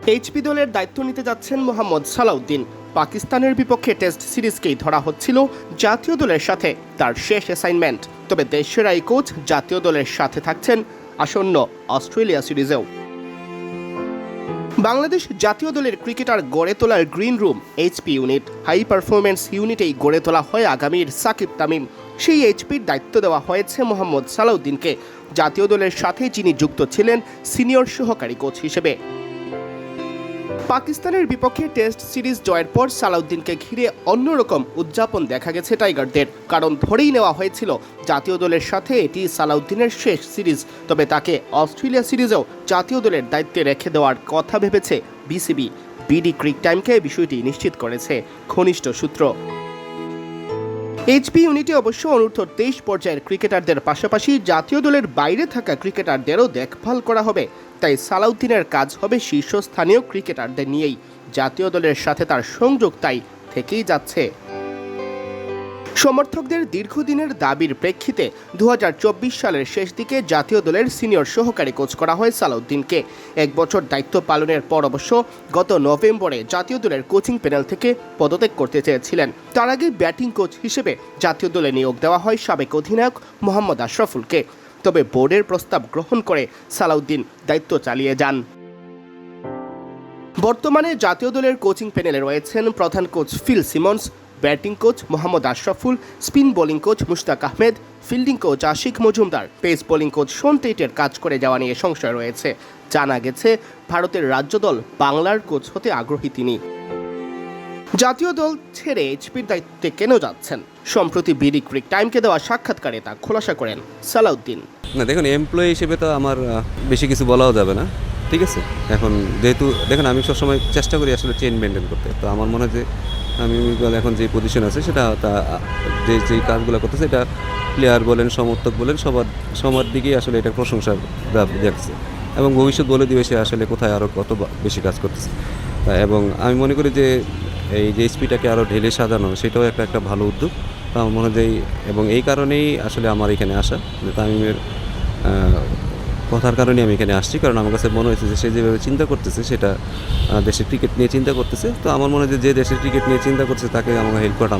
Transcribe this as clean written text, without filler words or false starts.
HP দলের দায়িত্ব নিতে যাচ্ছেন মোহাম্মদ সালাউদ্দিন। পাকিস্তানের বিপক্ষে টেস্ট সিরিজকেই ধরা হচ্ছিল জাতীয় দলের সাথে তার শেষ অ্যাসাইনমেন্ট। তবে দেশের এই কোচ জাতীয় দলের সাথে থাকছেন আসন্ন অস্ট্রেলিয়া সিরিজেও। বাংলাদেশ জাতীয় দলের ক্রিকেটার গড়ে তোলার green room HP unit, high performance ইউনিটেই গড়ে তোলা হয় আগামীর সাকিব তামিম। সেই এইচপির দায়িত্ব দেওয়া হয়েছে মোহাম্মদ সালাউদ্দিনকে, জাতীয় দলের সাথে যিনি যুক্ত ছিলেন সিনিয়র সহকারী কোচ হিসেবে। পাকিস্তানের বিপক্ষে টেস্ট সিরিজ জয়ের পর সালাউদ্দিনকে ঘিরে অন্যরকম উদযাপন দেখা গেছে টাইগারদের। কারণ ধরেই নেওয়া হয়েছিল জাতীয় দলের সাথে এটি সালাউদ্দিনের শেষ সিরিজ। তবে তাকে অস্ট্রেলিয়া সিরিজেও জাতীয় দলের দায়িত্বে রেখে দেওয়ার কথা ভেবেছে বিসিবি। বিডি ক্রিক টাইমকে বিষয়টি নিশ্চিত করেছে ঘনিষ্ঠ সূত্র। এইচপি ইউনিটে অবশ্য অনূর্ধ্ব 23 পর্যায়ের ক্রিকেটারদের পাশাপাশি জাতীয় দলের বাইরে থাকা ক্রিকেটারদেরও দেখভাল করা হবে। তাই সালাউদ্দিনের কাজ হবে শীর্ষস্থানীয় ক্রিকেটারদের নিয়েই। জাতীয় দলের সাথে তার সংযোগ তাই থেকেই যাচ্ছে। সমর্থকদের দীর্ঘদিনের দাবির প্রেক্ষিতে 2024 সালের শেষ দিকে জাতীয় দলের সিনিয়র সহকারী কোচ করা হয় সালাউদ্দিনকে। 1 বছর দায়িত্ব পালনের পর অবশ্য গত নভেম্বরে জাতীয় দলের কোচিং প্যানেল থেকে পদত্যাগ করতে চেয়েছিলেন। তার আগে ব্যাটিং কোচ হিসেবে জাতীয় দলে নিয়োগ দেওয়া হয় সাবেক অধিনায়ক মোহাম্মদ আশরাফুলকে। তবে বোর্ডের প্রস্তাব গ্রহণ করে সালাউদ্দিন দায়িত্ব চালিয়ে যান। বর্তমানে জাতীয় দলের কোচিং প্যানেলে রয়েছেন প্রধান coach Phil Simmons, batting coach Mohammad Ashraful, spin bowling coach Mushtaq Ahmed, fielding coach Ashiq Majumdar, pace bowling coach Shaun টেটের কাজ করে যাওয়া নিয়ে সংশয় রয়েছে। জানা গেছে ভারতের রাজ্য দল বাংলার কোচ হতে আগ্রহী তিনি। জাতীয় দল ছেড়ে এইচপির দায়িত্বে কেন যাচ্ছেন? সম্প্রতি বিডি ক্রিক টাইমকে দেওয়া সাক্ষাৎকারে তা খোলাসা করেন সালাউদ্দিন। না দেখুন, এমপ্লয়ি হিসেবে তো আমার বেশি কিছু বলাও যাবে না, ঠিক আছে। এখন যেহেতু দেখুন আমি সবসময় চেষ্টা করি আসলে চেইন মেনটেন করতে, তো আমার মনে হয় যে আমি এখন যে পজিশন আছে সেটা যেই কাজগুলো করতেছে এটা প্লেয়ার বলেন সমর্থক বলেন সবার দিকেই আসলে এটা প্রশংসা দেখছে এবং ভবিষ্যৎ বলে দিবে সে আসলে কোথায় আরও কত বেশি কাজ করতেছে। এবং আমি মনে করি যে এই যে এইচপিটাকে আরও ঢেলে সাজানো সেটাও একটা ভালো উদ্যোগ। তো আমার মনে হয় এবং এই কারণেই আসলে আমার এখানে আসা, যে তামিমের কথার কারণে আমি এখানে আসছি। কারণ আমার কাছে মনে হয়েছে যে সে যেভাবে চিন্তা করতেছে সেটা দেশের ক্রিকেট নিয়ে চিন্তা করতেছে। তো আমার মনে হয় যে দেশের ক্রিকেট নিয়ে চিন্তা করছে তাকে আমাকে হেল্প করা